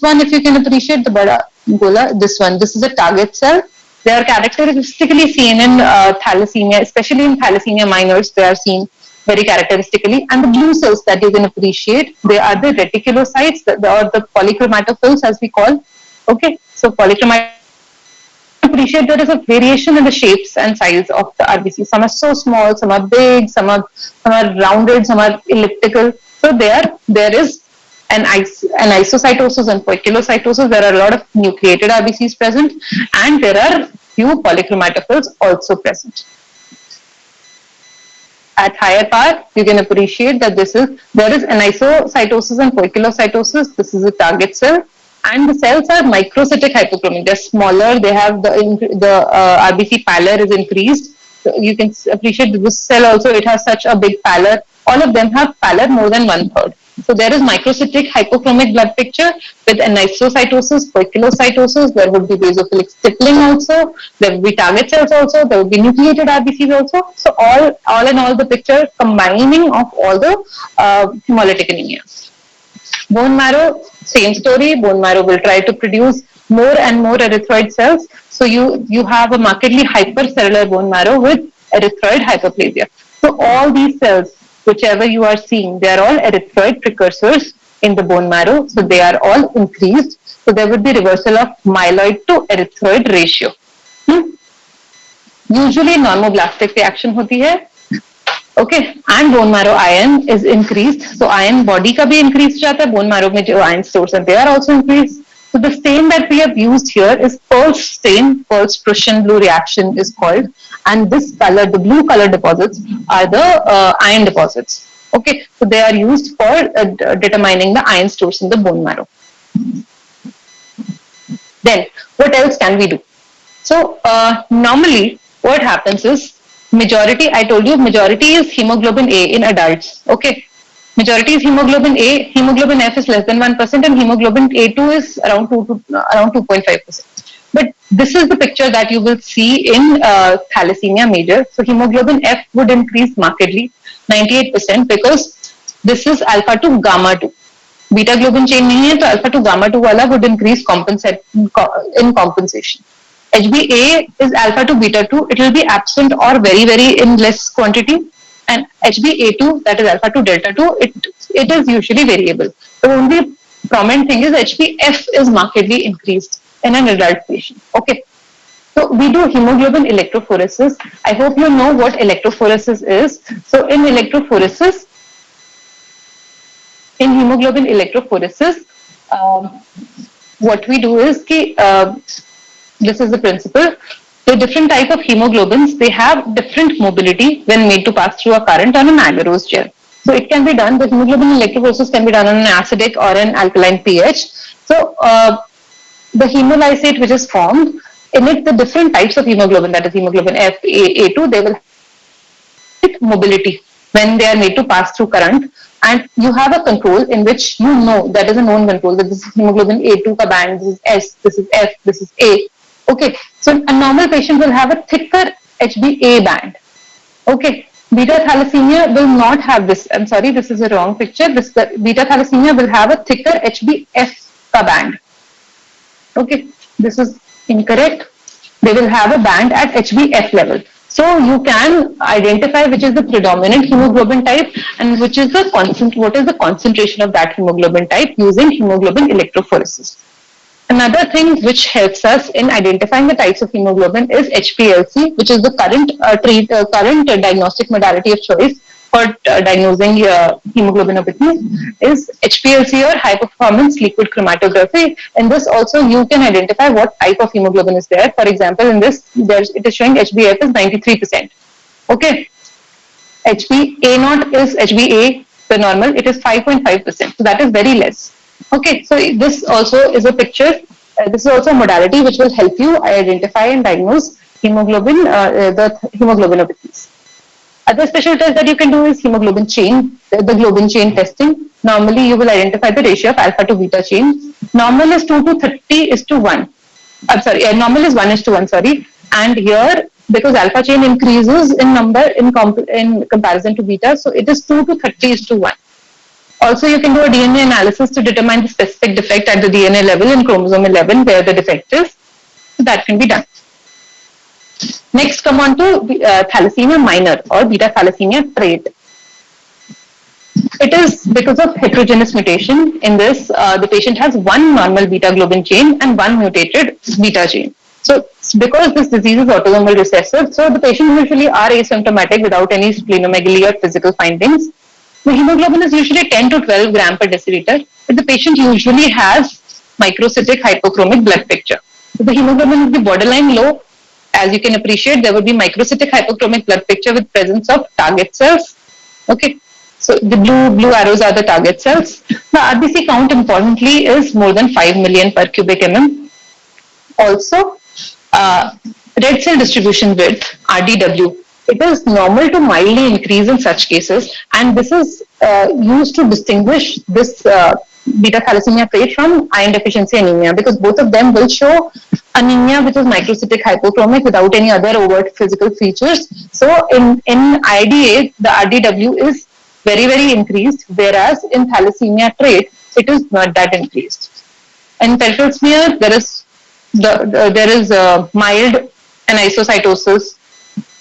one, if you can appreciate the bada gola, this is a target cell. They are characteristically seen in thalassemia, especially in thalassemia minors. They are seen very characteristically. And the blue cells that you can appreciate, they are the reticulocytes, or the polychromatophils, as we call. Okay, so polychromatic. Appreciate there is a variation in the shapes and size of the RBC. Some are so small, some are big, some are rounded, some are elliptical. So there is an isocytosis and poikilocytosis. There are a lot of nucleated RBCs present, and there are few polychromatophils also present. At higher power, you can appreciate that there is anisocytosis and poikilocytosis. This is a target cell. And the cells are microcytic hypochromic. They're smaller. They have the RBC pallor is increased. So you can appreciate this cell also. It has such a big pallor. All of them have pallor more than 1/3. So there is microcytic hypochromic blood picture with anisocytosis, poikilocytosis. There would be basophilic stippling also. There would be target cells also. There would be nucleated RBCs also. So all in all, the picture combining of all the hemolytic anemia. Bone marrow, same story. Bone marrow will try to produce more and more erythroid cells. So you have a markedly hypercellular bone marrow with erythroid hyperplasia. So all these cells, whichever you are seeing, they are all erythroid precursors in the bone marrow. So they are all increased. So there would be reversal of myeloid to erythroid ratio. Usually normoblastic reaction hoti hai. Okay, and bone marrow iron is increased. So iron body ka bhi increased jata hai. Bone marrow mein jo iron stores and they are also increased. So the stain that we have used here is Pearl's stain. Pearl's Prussian blue reaction is called. And this color, the blue color deposits, are the iron deposits. Okay, so they are used for determining the iron stores in the bone marrow. Then, what else can we do? So normally, what happens is, majority, I told you, majority is hemoglobin A in adults. Okay, majority is hemoglobin A. Hemoglobin F is less than 1%, and hemoglobin A2 is around 2.5%. But this is the picture that you will see in thalassemia major. So hemoglobin F would increase markedly, 98%, because this is alpha to gamma 2. Beta globin chain nahi hai, so alpha to gamma 2 wala would increase in compensation. HbA is alpha to beta 2. It will be absent or very, very in less quantity. And HbA2, that is alpha to delta 2, it is usually variable. The only prominent thing is HbF is markedly increased in an adult patient. Okay. So we do hemoglobin electrophoresis. I hope you know what electrophoresis is. So in electrophoresis, in hemoglobin electrophoresis, what we do is this is the principle. The different type of hemoglobins, they have different mobility when made to pass through a current on an agarose gel. So it can be done, the hemoglobin electrophoresis can be done on an acidic or an alkaline pH. So the hemolysate which is formed, in it the different types of hemoglobin, that is hemoglobin F, A2, they will have mobility when they are made to pass through current. And you have a control in which you know, that is a known control, that this is hemoglobin A2 ka band, this is S, this is F, this is A. Okay, so a normal patient will have a thicker HbA band. Okay, beta thalassemia will not have this. I'm sorry, this is a wrong picture. Beta thalassemia will have a thicker HbF ka band. Okay, this is incorrect. They will have a band at HbF level. So you can identify which is the predominant hemoglobin type and what is the concentration of that hemoglobin type using hemoglobin electrophoresis. Another thing which helps us in identifying the types of hemoglobin is HPLC, which is the current diagnostic modality of choice for diagnosing hemoglobinopathies, is HPLC, or high performance liquid chromatography. In this also you can identify what type of hemoglobin is there. For example, in this it is showing HbF is 93%. Okay, HbA0 is HbA, the normal, it is 5.5%. So that is very less. Okay, so this also is a picture. This is also a modality which will help you identify and diagnose hemoglobin, the hemoglobinopathies. Other special test that you can do is hemoglobin chain, the globin chain testing. Normally, you will identify the ratio of alpha to beta chain. Normal is 2 to 30 is to 1. I'm sorry, normal is 1 is to 1, sorry. And here, because alpha chain increases in number in comparison to beta, so it is 2 to 30 is to 1. Also, you can do a DNA analysis to determine the specific defect at the DNA level in chromosome 11 where the defect is. So that can be done. Next, come on to thalassemia minor or beta thalassemia trait. It is because of heterogeneous mutation. In this, the patient has one normal beta globin chain and one mutated beta chain. So, because this disease is autosomal recessive, so the patient usually are asymptomatic without any splenomegaly or physical findings. The hemoglobin is usually 10 to 12 gram per deciliter, but the patient usually has microcytic hypochromic blood picture. So the hemoglobin will be borderline low. As you can appreciate, there will be microcytic hypochromic blood picture with presence of target cells. Okay. So the blue arrows are the target cells. The RBC count importantly is more than 5 million per cubic mm. Also, red cell distribution width, RDW, it is normal to mildly increase in such cases, and this is used to distinguish this beta thalassemia trait from iron deficiency anemia, because both of them will show anemia which is microcytic hypochromic without any other overt physical features. So in IDA, the RDW is very, very increased, whereas in thalassemia trait, it is not that increased. In peripheral smear, there is mild anisocytosis.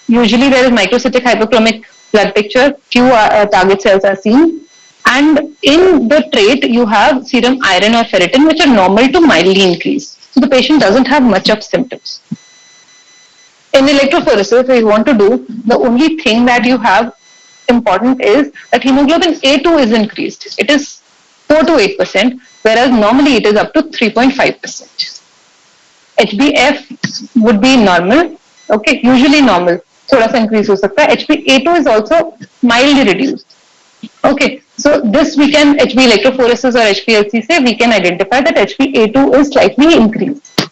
Usually there is microcytic hypochromic blood picture, few target cells are seen. And in the trait, you have serum iron or ferritin, which are normal to mildly increased. So the patient doesn't have much of symptoms. In electrophoresis, if you want to do, the only thing that you have important is that hemoglobin A2 is increased. It is 4 to 8%, whereas normally it is up to 3.5%. HbF would be normal, okay, usually normal. थोड़ा सा increase हो सकता है. HbA2 is also mildly reduced. Okay, so this we can, HB electrophoresis or HPLC say, we can identify that HbA2 is slightly increased.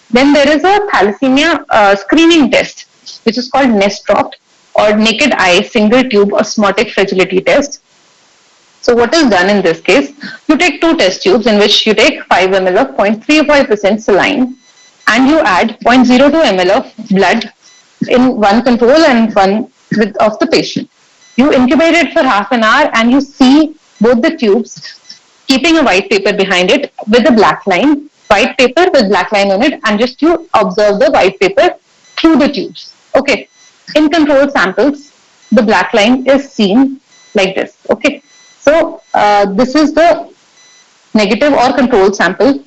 Then there is a thalassemia screening test, which is called NESTROPT, or naked eye single tube osmotic fragility test. So what is done in this case? You take two test tubes in which you take 5 ml of 0.35% saline and you add 0.02 ml of blood in one control and one of the patient. You incubate it for half an hour and you see both the tubes keeping a white paper behind it with a black line, white paper with black line on it, and just you observe the white paper through the tubes. Okay. In control samples, the black line is seen like this. Okay, so this is the negative or control sample.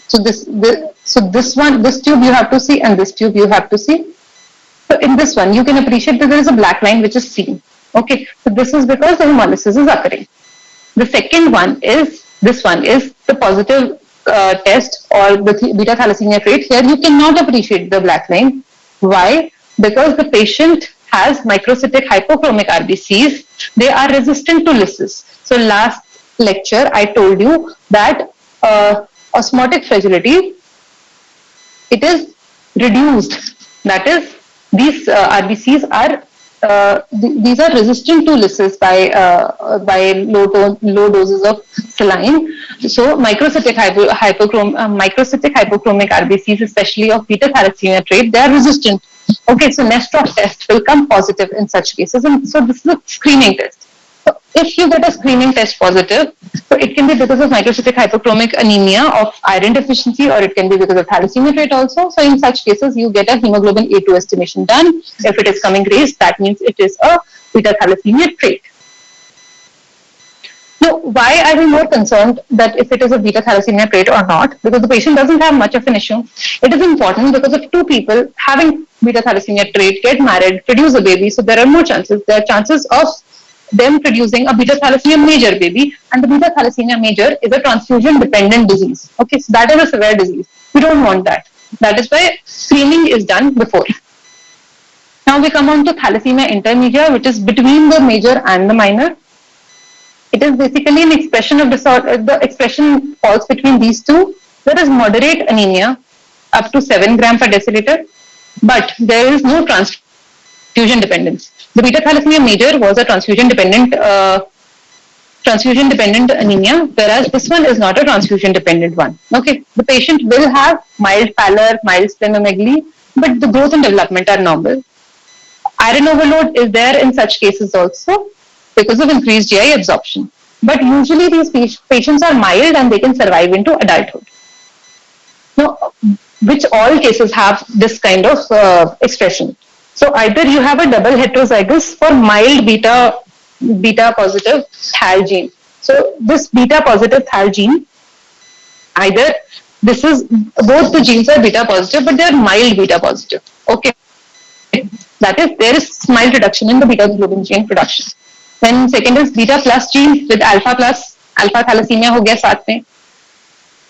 So this tube you have to see, and this tube you have to see. So in this one, you can appreciate that there is a black line which is seen. Okay, so this is because the hemolysis is occurring. The second one is, this one is the positive test or the beta thalassemia trait. Here you cannot appreciate the black line. Why? Because the patient has microcytic hypochromic RBCs, they are resistant to lysis. So last lecture I told you that osmotic fragility, it is reduced. That is, these RBCs are these are resistant to lysis by low doses of saline. So microcytic hypochromic RBCs, especially of beta thalassemia trait, they are resistant. Okay, so NESTROPT test will come positive in such cases, and so this is a screening test. So if you get a screening test positive, so it can be because of microcytic hypochromic anemia of iron deficiency, or it can be because of thalassemia trait also. So in such cases, you get a hemoglobin A2 estimation done. If it is coming raised, that means it is a beta thalassemia trait. Now, why are we more concerned that if it is a beta thalassemia trait or not? Because the patient doesn't have much of an issue. It is important because if two people having beta thalassemia trait get married, produce a baby, so there are more chances. There are chances of them producing a beta thalassemia major baby, and the beta thalassemia major is a transfusion dependent disease. Okay, so that is a severe disease. We don't want that. That is why screening is done before. Now we come on to thalassemia intermedia, which is between the major and the minor. It is basically an expression of disorder. The expression falls between these two. There is moderate anemia up to 7 gram per deciliter, but there is no transfusion dependence. The beta thalassemia major was a transfusion dependent anemia, whereas this one is not a transfusion dependent one. Okay, the patient will have mild pallor, mild splenomegaly, but the growth and development are normal. Iron overload is there in such cases also. because of increased GI absorption. But usually these patients are mild and they can survive into adulthood. Now, which all cases have this kind of expression. So either you have a double heterozygous for mild beta positive THAL gene. So this beta positive THAL gene, either this is both the genes are beta positive, but they are mild beta positive. Okay, that is there is mild reduction in the beta globin gene production. Then second is beta plus gene with alpha plus, alpha thalassemia ho gaya saath mein.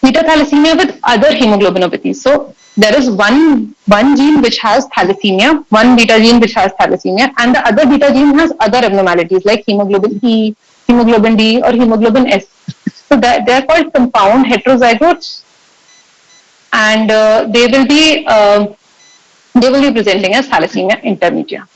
Beta thalassemia with other hemoglobinopathies. So there is one gene which has thalassemia, one beta gene which has thalassemia, and the other beta gene has other abnormalities like hemoglobin E, hemoglobin D, or hemoglobin S. So that they are called compound heterozygotes, and they will be presenting as thalassemia intermedia.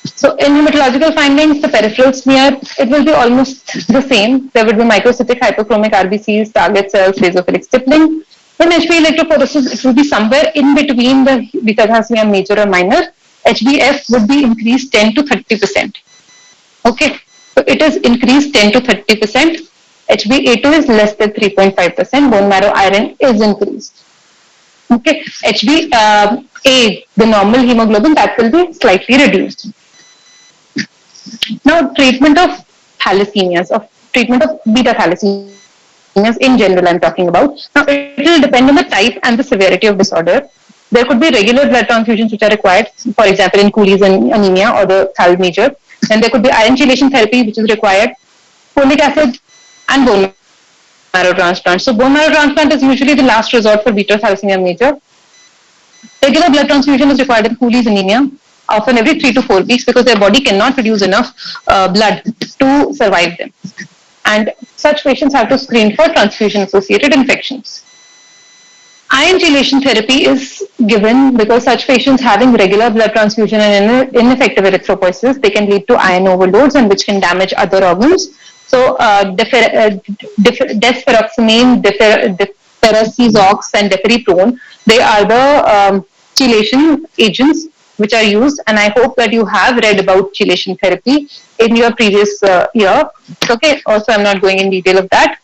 So in hematological findings, the peripheral smear, it will be almost the same. There will be microcytic hyperchromic RBCs, target cells, basophilic stippling. In HB electrophoresis, it will be somewhere in between the beta thalassemia major or minor. HbF would be increased 10 to 30%. Okay, so it is increased 10 to 30%. HbA2 is less than 3.5%. Bone marrow iron is increased. Okay, HbA, the normal hemoglobin, that will be slightly reduced. Now, treatment of thalassemias, treatment of beta thalassemias in general, I'm talking about. Now, it will depend on the type and the severity of disorder. There could be regular blood transfusions which are required, for example, in Cooley's anemia or the Thal major. Then there could be iron chelation therapy which is required, folic acid, and bone marrow transplant. So, bone marrow transplant is usually the last resort for beta thalassemia major. Regular blood transfusion is required in Cooley's anemia, often every 3 to 4 weeks, because their body cannot produce enough blood to survive them. And such patients have to screen for transfusion-associated infections. Iron chelation therapy is given because such patients having regular blood transfusion and ineffective erythropoiesis, they can lead to iron overloads and which can damage other organs. So, desferoxamine, deferoxizox, and deferiprone, they are the chelation agents which are used, and I hope that you have read about chelation therapy in your previous year. Okay, also I'm not going in detail of that.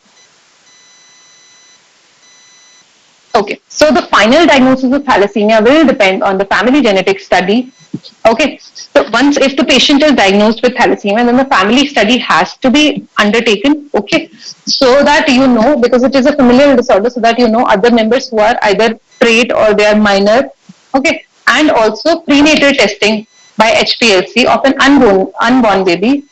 Okay, so the final diagnosis of thalassemia will depend on the family genetic study. Okay, so once if the patient is diagnosed with thalassemia, then the family study has to be undertaken. Okay, so that you know, because it is a familial disorder, so that you know other members who are either trait or they are minor. Okay, and also prenatal testing by HPLC of an unborn baby.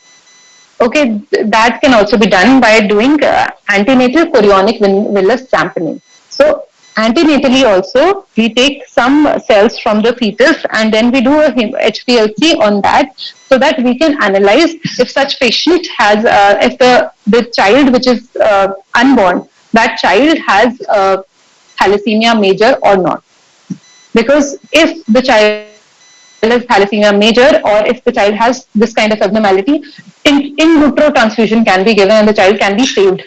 Okay, that can also be done by doing antenatal chorionic villus sampling. So antenatally also, we take some cells from the fetus and then we do a HPLC on that, so that we can analyze if such patient has, if the child which is unborn, that child has thalassemia major or not. Because if the child has thalassemia major, or if the child has this kind of abnormality, in utero transfusion can be given and the child can be saved.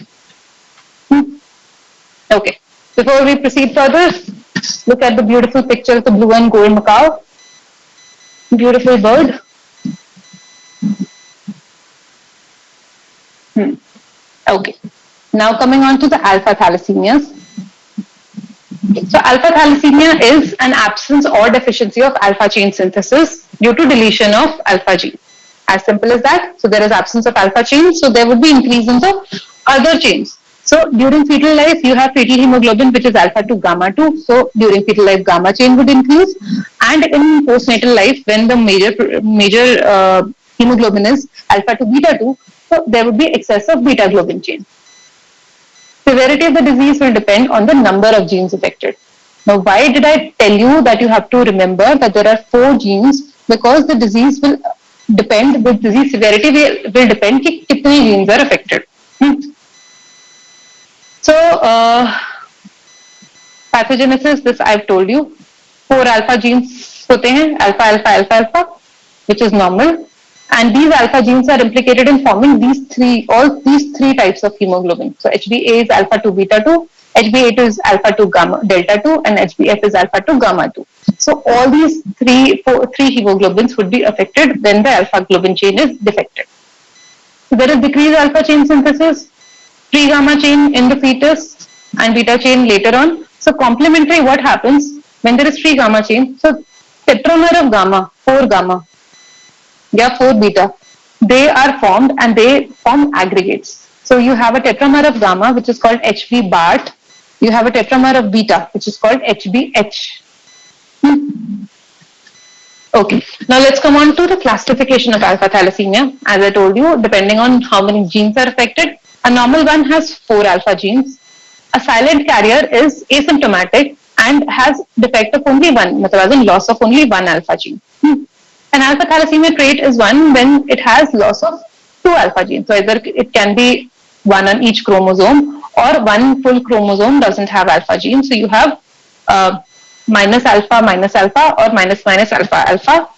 Okay. Before we proceed further, look at the beautiful picture of the blue and gold macaw. Beautiful bird. Okay. Now coming on to the alpha thalassemias. So alpha thalassemia is an absence or deficiency of alpha chain synthesis due to deletion of alpha gene. As simple as that. So there is absence of alpha chain, so there would be increase in the other chains. So during fetal life, you have fetal hemoglobin, which is alpha to gamma 2. So during fetal life, gamma chain would increase. And in postnatal life, when the major hemoglobin is alpha to beta 2, so there would be excess of beta globin chain. Severity of the disease will depend on the number of genes affected. Now, why did I tell you that you have to remember that there are 4 genes? Because the disease will depend, the disease severity will depend कि कितने genes are affected. So, pathogenesis, this I've told you. 4 alpha genes होते हैं, alpha, alpha, alpha, alpha, which is normal. And these alpha genes are implicated in forming all these three types of hemoglobin. So HbA is alpha to beta 2, HbA2 is alpha to gamma delta 2, and HbF is alpha to gamma 2. So all these three hemoglobins would be affected when the alpha globin chain is defected. So there is decreased alpha chain synthesis, free gamma chain in the fetus, and beta chain later on. So complementary, what happens when there is free gamma chain? So tetramer of gamma, 4 gamma, yeah, 4 beta, they are formed and they form aggregates. So you have a tetramer of gamma, which is called HB BART. You have a tetramer of beta, which is called HBH. Okay, now let's come on to the classification of alpha thalassemia. As I told you, depending on how many genes are affected, a normal one has 4 alpha genes. A silent carrier is asymptomatic and has defect of only one, as in loss of only one alpha gene. An alpha thalassemia trait is one when it has loss of 2 alpha genes. So either it can be one on each chromosome or one full chromosome doesn't have alpha gene. So you have minus alpha or minus alpha,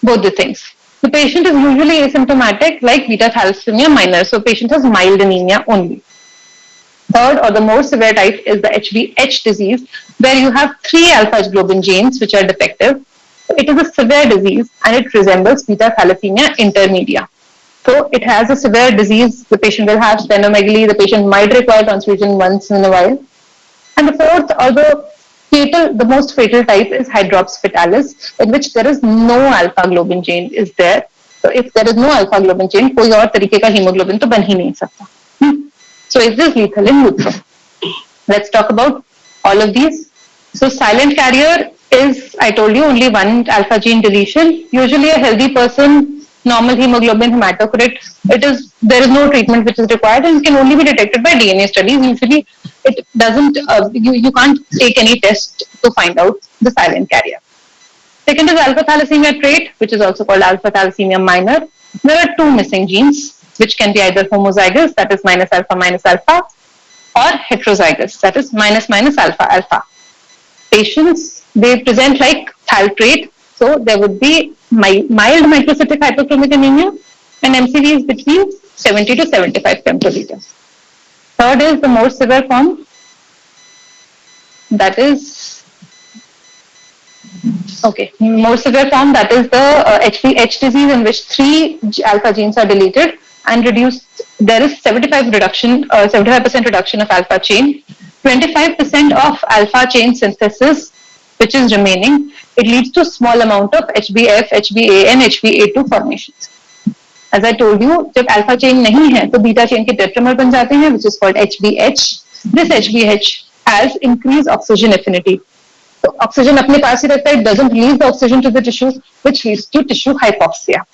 both the things. The patient is usually asymptomatic like beta thalassemia minor. So patient has mild anemia only. Third or the more severe type is the HBH disease, where you have 3 alpha globin genes which are defective. It is a severe disease and it resembles beta thalassemia intermedia. So it has a severe disease. The patient will have splenomegaly. The patient might require transfusion once in a while. And the fourth or the most fatal type is hydrops fetalis, in which there is no alpha globin chain is there. So if there is no alpha globin chain, कोई और तरीके का hemoglobin तो बन ही नहीं सकता. So is this lethal in utero? Let's talk about all of these. So silent carrier is, I told you, only one alpha gene deletion. Usually a healthy person, normal hemoglobin, hematocrit, there is no treatment which is required and it can only be detected by DNA studies. Usually it doesn't, you can't take any test to find out the silent carrier. Second is alpha thalassemia trait, which is also called alpha thalassemia minor. There are 2 missing genes, which can be either homozygous, that is minus alpha, or heterozygous, that is minus alpha. Patients, they present like thal trait, so there would be mild microcytic hypochromic anemia and MCV is between 70 to 75 femtoliter. Third is the more severe form, that is, more severe form, that is the HBH disease, in which 3 alpha genes are deleted and reduced. There is 75% reduction of alpha chain, 25% of alpha chain synthesis, which is remaining. It leads to small amount of HbF, HbA and HbA2 formations. As I told you, जब alpha chain नहीं है, तो beta chain के tetramer बन जाते हैं, which is called HbH. This HbH has increased oxygen affinity. So oxygen अपने पास ही रहता है, it doesn't release the oxygen to the tissue, which leads to tissue hypoxia.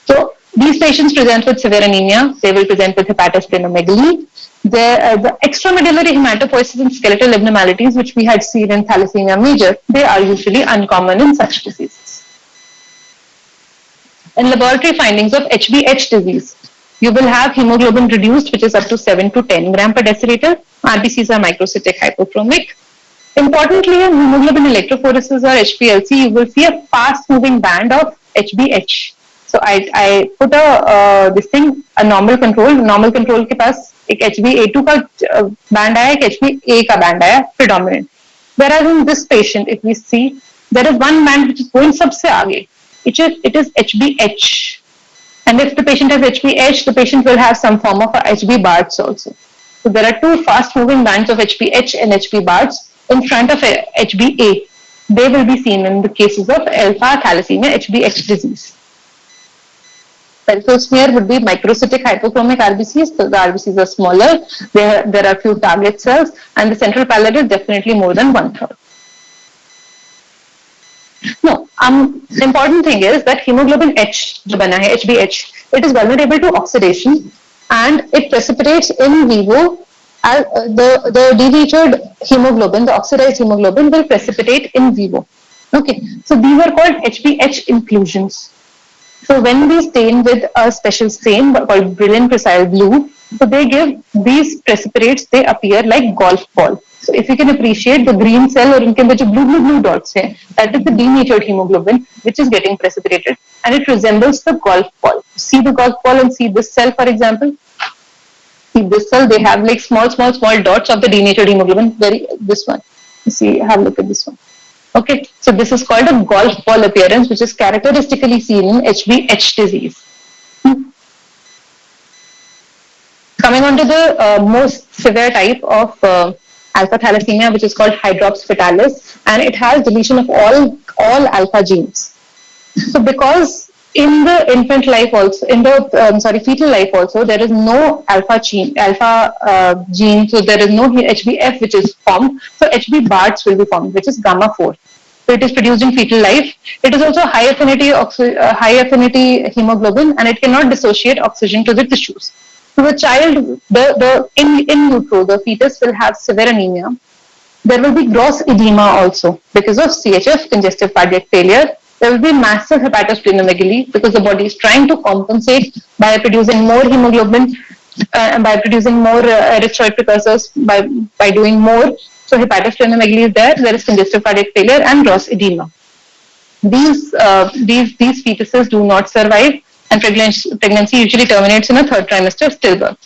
So these patients present with severe anemia. They will present with hepatosplenomegaly. The extramedullary hematopoiesis and skeletal abnormalities, which we had seen in thalassemia major, they are usually uncommon in such diseases. In laboratory findings of HBH disease, you will have hemoglobin reduced, which is up to 7 to 10 gram per deciliter. RBCs are microcytic hypochromic. Importantly, in hemoglobin electrophoresis or HPLC, you will see a fast-moving band of HBH. So I put a normal control के पास एक HbA2 का band आया, एक HbA का band आया predominant. Whereas in this patient, if we see, there is one band which is going सबसे आगे. It is HbH. And if the patient has HbH, the patient will have some form of HB BARTs also. So there are 2 fast-moving bands of HbH and HB BARTs in front of HbA. They will be seen in the cases of alpha thalassemia HBH disease. Peripheral smear would be microcytic hypochromic RBCs. So the RBCs are smaller. There are few target cells, and the central pallid is definitely more than 1/3. No, the important thing is that hemoglobin H, जो बना है HbH, it is vulnerable to oxidation and it precipitates in vivo. The denatured hemoglobin, the oxidized hemoglobin, will precipitate in vivo. Okay, so these are called HbH inclusions. So when we stain with a special stain called brilliant cressyl blue, so they give these precipitates, they appear like golf ball. So if you can appreciate the green cell or इनके अंदर जो blue dots हैं, that is the denatured hemoglobin which is getting precipitated, and it resembles the golf ball. See the golf ball and see this cell, for example. See this cell, they have like small dots of the denatured hemoglobin. This one. See, have a look at this one. Okay, so this is called a golf ball appearance, which is characteristically seen in HBH disease. Coming on to the most severe type of alpha thalassemia, which is called hydrops fetalis, and it has deletion of all alpha genes. So because in the infant life also, in the fetal life also, there is no alpha gene, so there is no HbF which is formed. So HB BARTs will be formed, which is gamma 4. So it is produced in fetal life. It is also high affinity hemoglobin, and it cannot dissociate oxygen to the tissues. So the child, in utero, the fetus will have severe anemia. There will be gross edema also because of CHF, congestive cardiac failure. There will be massive hepatosplenomegaly because the body is trying to compensate by producing more hemoglobin and by producing more erythroid precursors by doing more. So hepatosplenomegaly is there. There is congestive cardiac failure and gross edema. These fetuses do not survive, and pregnancy usually terminates in a third trimester of stillbirth.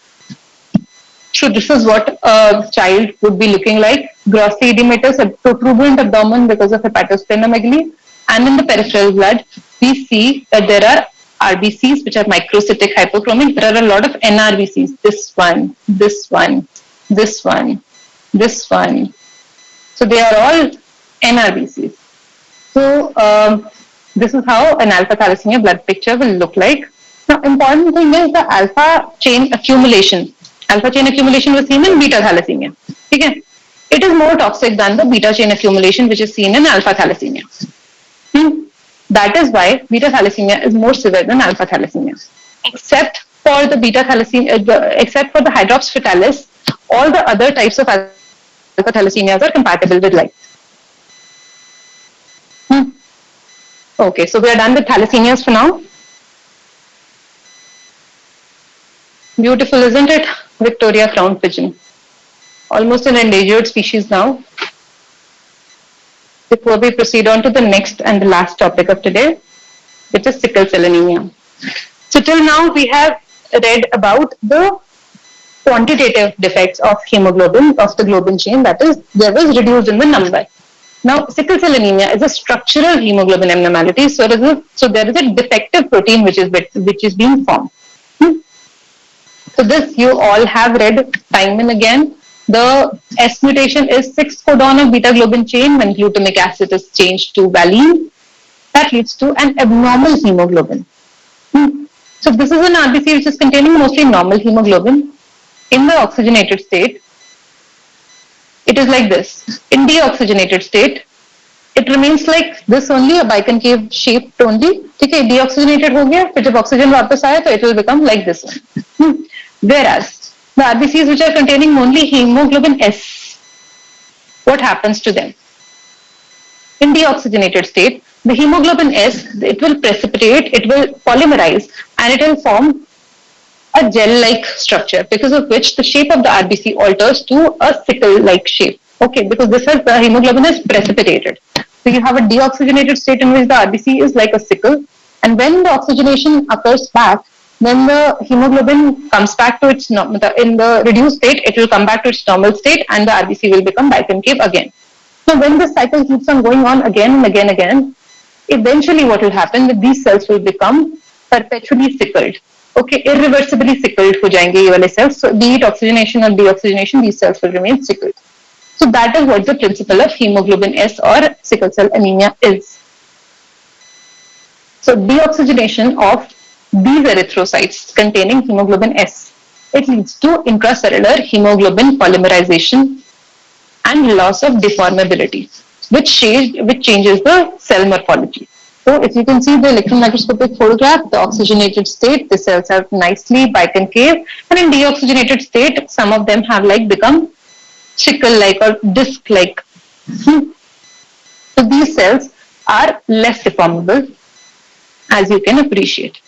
So this is what a child would be looking like. Grossly edematous, protuberant abdomen because of hepatosplenomegaly. And in the peripheral blood, we see that there are RBCs, which are microcytic hypochromic. There are a lot of NRBCs. This one, this one, this one, this one. So they are all NRBCs. So this is how an alpha thalassemia blood picture will look like. Now, important thing is the alpha chain accumulation. Alpha chain accumulation was seen in beta thalassemia. Okay? It is more toxic than the beta chain accumulation, which is seen in alpha thalassemia. That is why beta thalassemia is more severe than alpha thalassemia. Except for the beta thalassemia, except for the hydrops fetalis, all the other types of alpha thalassemias are compatible with life. Okay, so we are done with thalassemias for now. Beautiful, isn't it? Victoria crowned pigeon. Almost an endangered species now. Before we proceed on to the next and the last topic of today, which is sickle cell anemia. So till now we have read about the quantitative defects of hemoglobin, of the globin chain, that is, there was reduced in the number. Now, sickle cell anemia is a structural hemoglobin abnormality, so there is a defective protein which is being formed. So this you all have read time and again. The S mutation is 6th codon of beta globin chain when glutamic acid is changed to valine. That leads to an abnormal hemoglobin. So this is an RBC which is containing mostly normal hemoglobin. In the oxygenated state, it is like this. In deoxygenated state, it remains like this only, a biconcave shaped only. Okay, deoxygenated हो गया, फिर जब oxygen वापस आया तो it will become like this one. Whereas the RBCs which are containing only hemoglobin S, what happens to them? In deoxygenated state, the hemoglobin S, it will precipitate, it will polymerize, and it will form a gel-like structure, because of which the shape of the RBC alters to a sickle-like shape. Okay, because the hemoglobin is precipitated. So you have a deoxygenated state in which the RBC is like a sickle, and when the oxygenation occurs back, then the hemoglobin comes back to its in the reduced state, it will come back to its normal state, and the RBC will become biconcave again. So when this cycle keeps on going on again and again and again, eventually what will happen that these cells will become perpetually sickled. Okay, irreversibly sickled हो जाएंगे ये वाले cells. So be it oxygenation or deoxygenation, these cells will remain sickled. So that is what the principle of hemoglobin S or sickle cell anemia is. So deoxygenation of these erythrocytes containing hemoglobin S, it leads to intracellular hemoglobin polymerization and loss of deformability, which changes the cell morphology. So if you can see the electron microscopic photograph, the oxygenated state, the cells are nicely biconcave, and in deoxygenated state, some of them have become sickle-like or disc-like. So these cells are less deformable, as you can appreciate.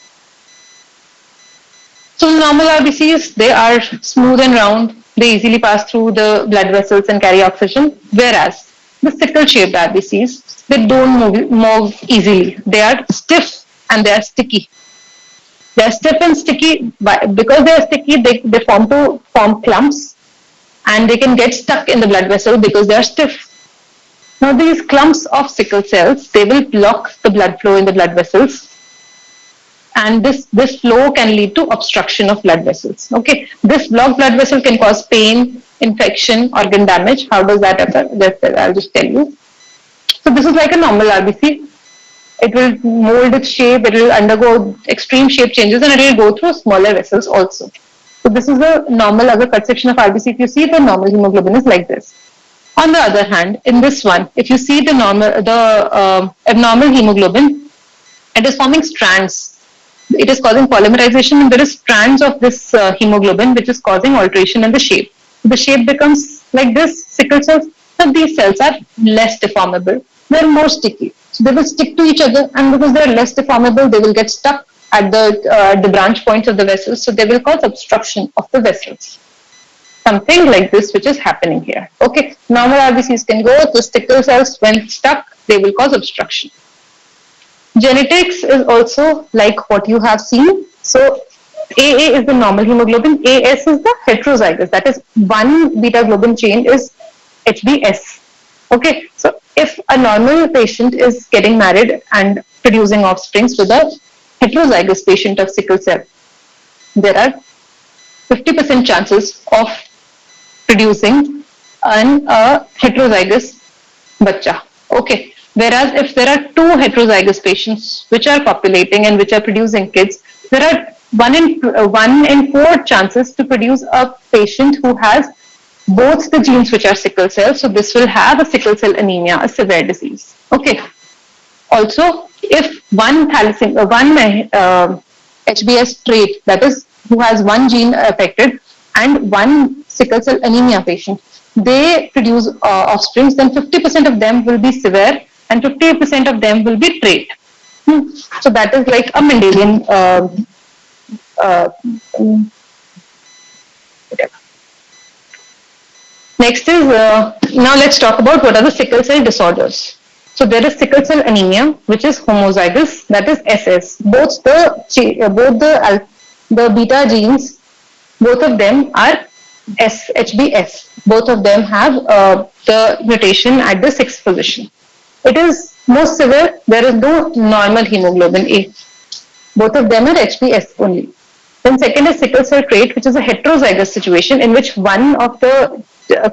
So normal RBCs, they are smooth and round. They easily pass through the blood vessels and carry oxygen. Whereas the sickle-shaped RBCs, they don't move easily. They are stiff and they are sticky. They are stiff and sticky. Because they are sticky, they form clumps, and they can get stuck in the blood vessel because they are stiff. Now these clumps of sickle cells, they will block the blood flow in the blood vessels, and this flow can lead to obstruction of blood vessels. Okay, this blocked blood vessel can cause pain, infection, organ damage. How does that occur? I'll just tell you. So this is like a normal RBC. It will mold its shape, it will undergo extreme shape changes, and it will go through smaller vessels also. So this is the normal other cut section of RBC. If you see, the normal hemoglobin is like this. On the other hand, in this one, if you see the abnormal hemoglobin, it is forming strands. It is causing polymerization, and there is strands of this hemoglobin which is causing alteration in the shape. The shape becomes like this, sickle cells. So these cells are less deformable. They are more sticky. So they will stick to each other, and because they are less deformable, they will get stuck at the branch points of the vessels. So they will cause obstruction of the vessels. Something like this which is happening here. Okay, normal RBCs can go, the sickle cells when stuck, they will cause obstruction. Genetics is also like what you have seen. So AA is the normal hemoglobin, AS is the heterozygous, that is one beta globin chain is HBS. Okay, so if a normal patient is getting married and producing offsprings with a heterozygous patient of sickle cell, there are 50% chances of producing a heterozygous bacha. Okay, whereas if there are two heterozygous patients which are populating and which are producing kids, there are 1 in 4 chances to produce a patient who has both the genes which are sickle cell. So this will have a sickle cell anemia, a severe disease. Okay. Also, if one HBS trait, that is, who has one gene affected, and one sickle cell anemia patient, they produce offsprings, then 50% of them will be severe and 50% of them will be trait. So that is like a Mendelian Next is, now let's talk about what are the sickle cell disorders. So there is sickle cell anemia, which is homozygous, that is SS. Both the beta genes, both of them are HBS. Both of them have the mutation at the 6th position. It is most severe. There is no normal hemoglobin A. Both of them are HBS only. Then second is sickle cell trait, which is a heterozygous situation in which one of the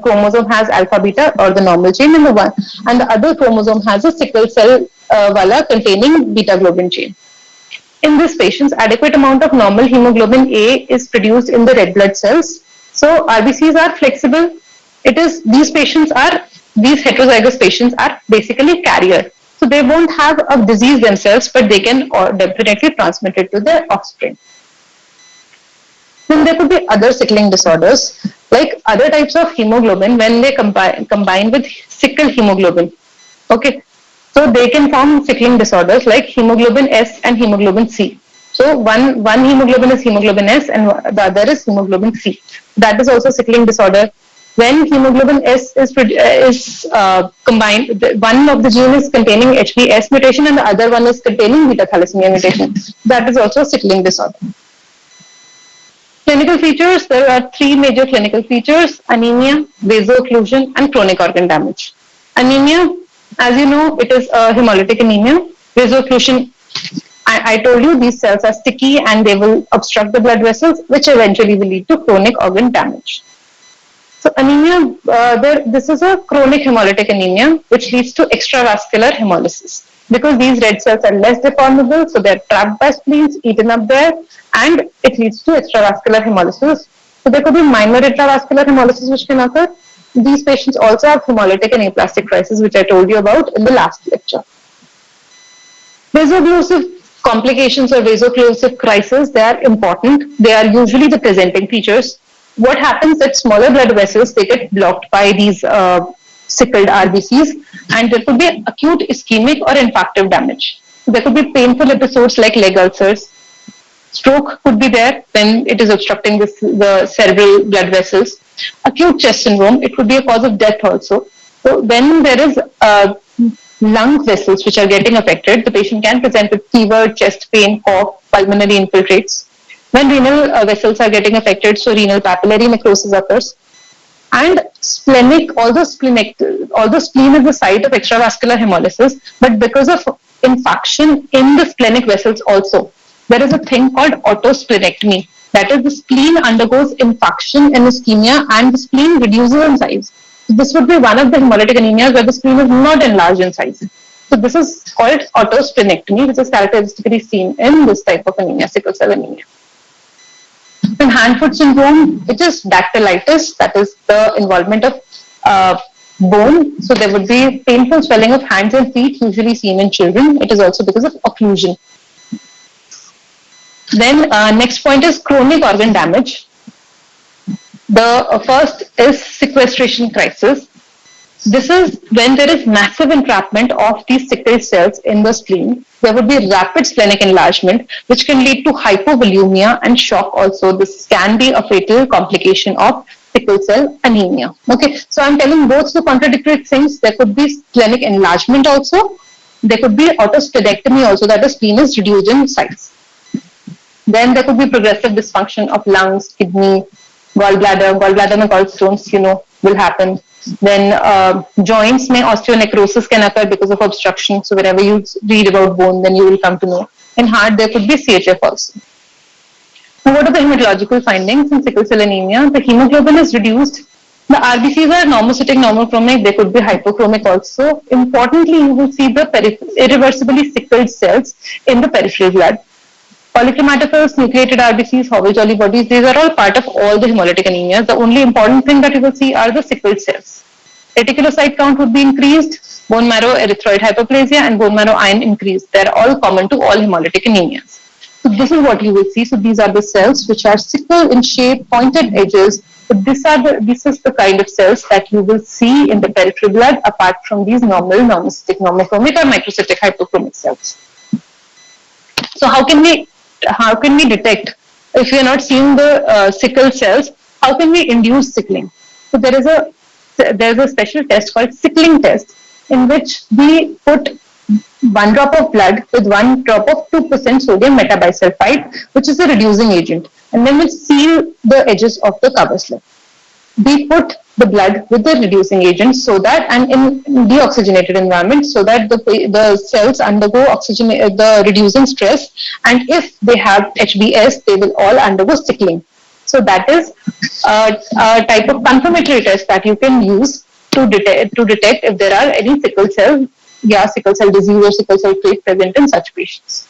chromosome has alpha beta or the normal chain, and the other chromosome has a sickle cell wala containing beta globin chain. In this patients, adequate amount of normal hemoglobin A is produced in the red blood cells. So RBCs are flexible. These heterozygous patients are basically carrier. So they won't have a disease themselves, but they can definitely transmit it to their offspring. Then there could be other sickling disorders, like other types of hemoglobin when they combine with sickle hemoglobin. Okay, so they can form sickling disorders like hemoglobin S and hemoglobin C. So one hemoglobin is hemoglobin S and the other is hemoglobin C. That is also sickling disorder. When hemoglobin S is combined, one of the gene is containing HBS mutation and the other one is containing beta thalassemia mutation. That is also a sickling disorder. Clinical features, there are 3 major clinical features: anemia, vaso-occlusion, and chronic organ damage. Anemia, as you know, it is a hemolytic anemia. Vaso-occlusion, I told you these cells are sticky and they will obstruct the blood vessels, which eventually will lead to chronic organ damage. So anemia, this is a chronic hemolytic anemia, which leads to extravascular hemolysis. Because these red cells are less deformable, so they're trapped by spleens, eaten up there, and it leads to extravascular hemolysis. So there could be minor intravascular hemolysis which can occur. These patients also have hemolytic and aplastic crisis, which I told you about in the last lecture. Vaso-occlusive complications or vaso-occlusive crisis, they are important. They are usually the presenting features. What happens that smaller blood vessels, they get blocked by these sickled RBCs, and there could be acute ischemic or infarctive damage. There could be painful episodes like leg ulcers. Stroke could be there when it is obstructing the cerebral blood vessels. Acute chest syndrome, it could be a cause of death also. So when there is lung vessels which are getting affected, the patient can present with fever, chest pain, cough, pulmonary infiltrates. When renal vessels are getting affected, so renal papillary necrosis occurs. And splenic, although spleen is the site of extravascular hemolysis, but because of infarction in the splenic vessels also, there is a thing called autosplenectomy. That is, the spleen undergoes infarction in ischemia and the spleen reduces in size. This would be one of the hemolytic anemias where the spleen is not enlarged in size. So this is called autosplenectomy, which is characteristically seen in this type of anemia, sickle cell anemia. In hand-foot syndrome, it is dactylitis, that is the involvement of bone. So there would be painful swelling of hands and feet, usually seen in children. It is also because of occlusion. Then next point is chronic organ damage. The first is sequestration crisis. This is when there is massive entrapment of these sickle cells in the spleen. There would be rapid splenic enlargement, which can lead to hypovolemia and shock also. This can be a fatal complication of sickle cell anemia. Okay, so I'm telling both the contradictory things. There could be splenic enlargement also. There could be autosplenectomy also, that the spleen is reduced in size. Then there could be progressive dysfunction of lungs, kidney, gallbladder. Gallbladder में gallstones, will happen. Then joints may osteonecrosis can occur because of obstruction. So whenever you read about bone, then you will come to know. In heart, there could be CHF also. Now, what are the hematological findings in sickle cell anemia? The hemoglobin is reduced. The RBCs are normocytic, normochromic. They could be hypochromic also. Importantly, you will see the irreversibly sickled cells in the peripheral blood. Polychromatophils, nucleated RBCs, Howell-Jolly bodies, these are all part of all the hemolytic anemias. The only important thing that you will see are the sickled cells. Reticulocyte count would be increased, bone marrow erythroid hyperplasia and bone marrow iron increased. They are all common to all hemolytic anemias. So this is what you will see. So these are the cells which are sickle in shape, pointed edges. So this is the kind of cells that you will see in the peripheral blood apart from these normal, normocytic, normochromic or microcytic hypochromic cells. So how can we detect if we are not seeing the sickle cells? How can we induce sickling? So there is a special test called sickling test in which we put 1 drop of blood with 1 drop of 2% sodium metabisulfite, which is a reducing agent, and then we seal the edges of the cover slip. We put the blood with the reducing agent so that, and in deoxygenated environment, so that the cells undergo the reducing stress, and if they have HBS, they will all undergo sickling. So that is a type of confirmatory test that you can use to detect if there are any sickle cell disease or sickle cell trait present in such patients.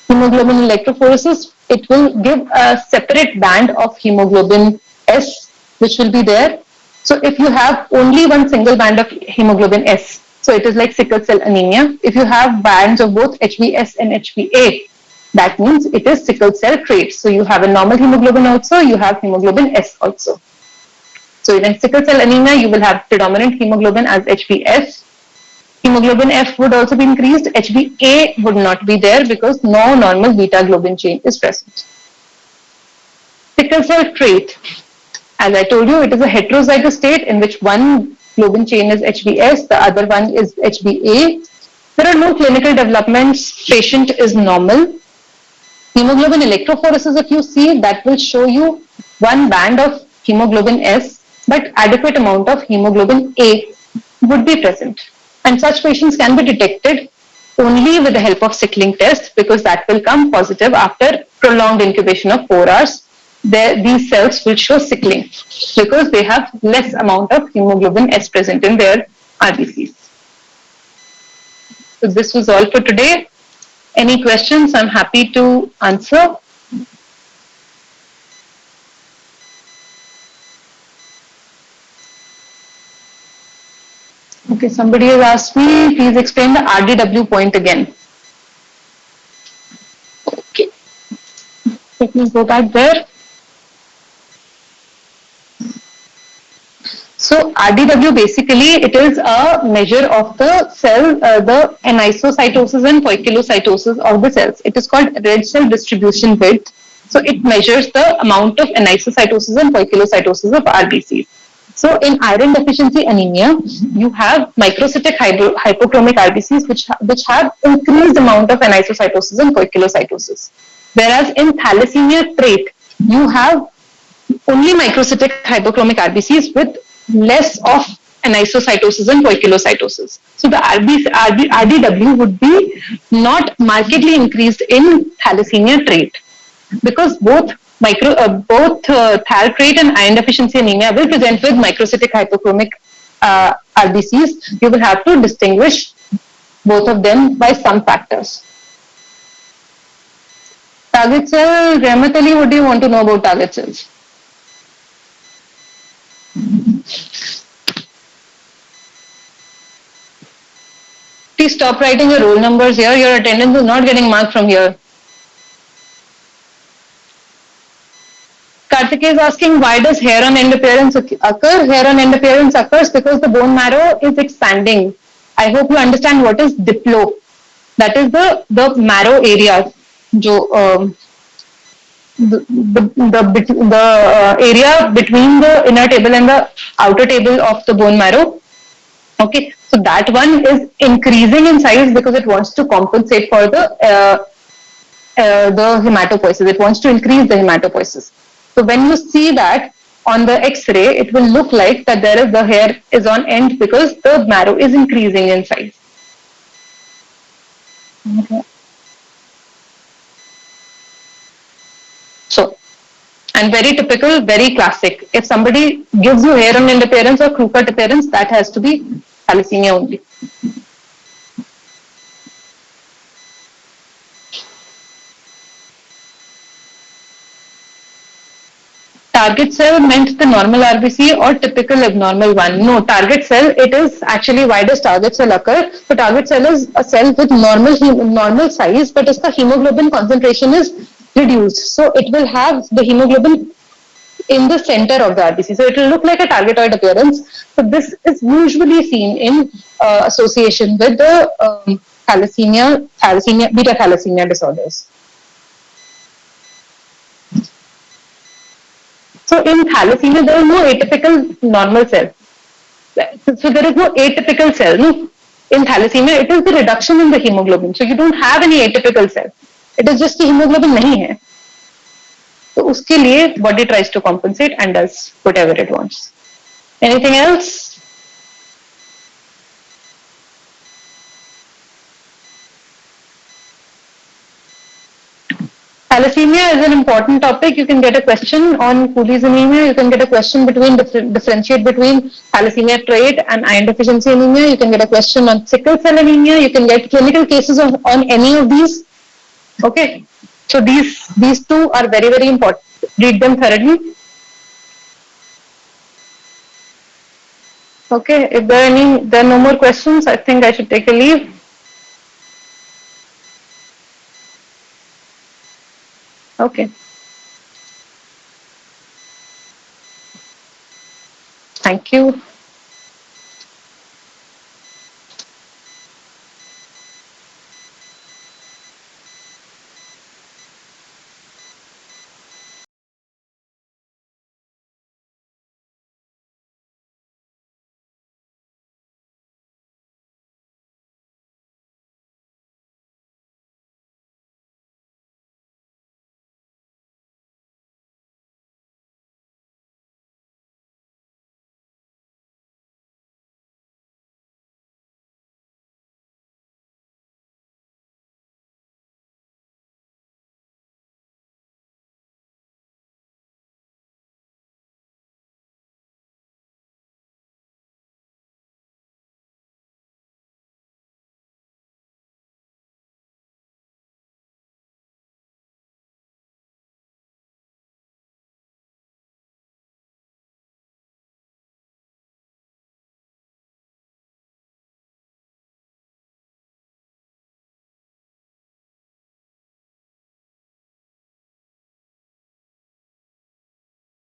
Hemoglobin electrophoresis, it will give a separate band of hemoglobin S, which will be there. So if you have only one single band of hemoglobin S, so it is like sickle cell anemia. If you have bands of both HbS and HbA, that means it is sickle cell trait. So you have a normal hemoglobin also, you have hemoglobin S also. So in a sickle cell anemia, you will have predominant hemoglobin as HbS. Hemoglobin F would also be increased. HbA would not be there because no normal beta globin chain is present. Sickle cell trait. As I told you, it is a heterozygous state in which one globin chain is HbS, the other one is HbA. There are no clinical developments. Patient is normal. Hemoglobin electrophoresis, if you see, that will show you one band of hemoglobin S, but adequate amount of hemoglobin A would be present. And such patients can be detected only with the help of sickling test, because that will come positive after prolonged incubation of 4 hours. These cells will show sickling because they have less amount of hemoglobin S present in their RBCs. So this was all for today. Any questions? I'm happy to answer. Okay, somebody has asked me, please explain the RDW point again. Okay, let me go back there. So RDW basically, it is a measure of the cell, the anisocytosis and poikilocytosis of the cells. It is called red cell distribution width. So it measures the amount of anisocytosis and poikilocytosis of RBCs. So in iron deficiency anemia, you have microcytic hypochromic RBCs which have increased amount of anisocytosis and poikilocytosis. Whereas in thalassemia trait, you have only microcytic hypochromic RBCs with less of anisocytosis and poikilocytosis. So the RDW would be not markedly increased in thalassemia trait because both thal trait and iron deficiency anemia will present with microcytic hypochromic RBCs. You will have to distinguish both of them by some factors. Target cell, Rahmat Ali, what do you want to know about target cells? Please stop writing your roll numbers here. Your attendance is not getting marked from here. Karthik is asking, why does hair on end appearance occur? Hair on end appearance occurs because the bone marrow is expanding. I hope you understand what is diplo. That is the marrow area. The area between the inner table and the outer table of the bone marrow. Okay, so that one is increasing in size because it wants to compensate for the hematopoiesis. It wants to increase the hematopoiesis. So when you see that on the X-ray, it will look like that the hair is on end because the marrow is increasing in size. Okay. So, and very typical, very classic. If somebody gives you hair on end appearance or crew cut appearance, that has to be thalassemia only. Target cell meant the normal RBC or typical abnormal one. No, target cell, it is actually, why does target cell occur? So target cell is a cell with normal size, but its hemoglobin concentration is reduced. So it will have the hemoglobin in the center of the RBC. So it will look like a targetoid appearance. So this is usually seen in association with the beta thalassemia disorders. So in thalassemia, there is no atypical normal cell. So there is no atypical cell. No? In thalassemia, it is the reduction in the hemoglobin. So you don't have any atypical cell. It is just the hemoglobin नहीं है. तो उसके लिए body tries to compensate and does whatever it wants. Anything else? Thalassemia is an important topic. You can get a question on Cooley's anemia. You can get a question differentiate between thalassemia trait and iron deficiency anemia. You can get a question on sickle cell anemia. You can get clinical cases on any of these. Okay. So these two are very, very important. Read them thoroughly. Okay. If there are no more questions, I think I should take a leave. Okay. Thank you.